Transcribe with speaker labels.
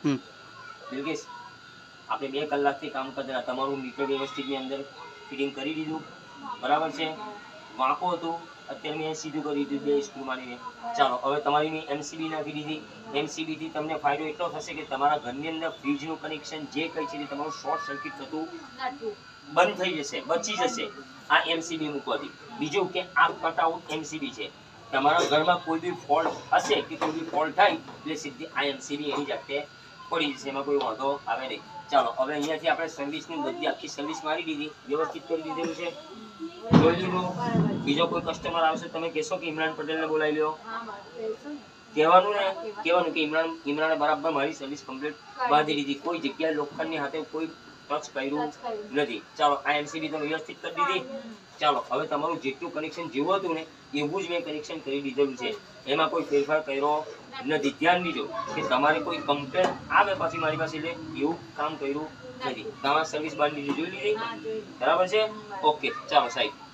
Speaker 1: બિલકિસ, આપણે 2 કલાકથી કામ કરતા હતા, તમારું મીટર વ્યવસ્થિતની અંદર ફિટિંગ કરી દીધું, બરાબર છે? વાંકો હતું, અત્યારે મેં સીધું કરી દીધું 2 સ્ક્રૂ મારીને. ચાલો, હવે તમારી મેં એમસીબી નાખી દીધી. એમસીબીથી તમને ફાયદો એટલો થશે કે તમારા ઘરની અંદર ફ્રીજનું કનેક્શન જે કંઈ છે તે તમારું શોર્ટ સર્કિટ થતું બંધ થઈ જશે, બચી જશે આ એમસીબી મૂકવાથી. બીજું કે આ કટઆઉટ એમસીબી છે, તમારા ઘરમાં કોઈ બી ફોલ્ટ હશે કે કોઈ બી ફોલ્ટ થાય એટલે સીધી આ એમસીબી એની જાતે પડી જશે, એમાં કોઈ વાંધો આવે નહીં. ચાલો, હવે અહીંયાથી આપણે સર્વિસની બધી આખી સર્વિસ મારી દીધી, વ્યવસ્થિત કરી દીધેલું છે, જોઈ લીધું. બીજો કોઈ કસ્ટમર આવશે તમે કહેશો કે ઇમરાન પટેલને બોલાવી લ્યો, કહેવાનું ને, કહેવાનું કે ઇમરાને બરાબર મારી સર્વિસ કમ્પ્લીટ બાંધી દીધી, કોઈ જગ્યાએ લોખંડની હાથે કોઈ ટચ કર્યું નથી. ચાલો, આ એમસીબી તમે વ્યવસ્થિત કરી દીધી. ચાલો, હવે તમારું જેટલું કનેક્શન જેવું હતું ને એવું જ મેં કનેક્શન કરી દીધેલું છે, એમાં કોઈ ફેરફાર કર્યો નથી. ધ્યાન દીજો કે તમારે કોઈ કમ્પ્લેન આવે પાછી મારી પાસે એટલે એવું કામ કર્યું નથી. તમારી સર્વિસ બાંધી દીધી, જોઈ લીધી, બરાબર છે? ઓકે, ચાલો સાહેબ.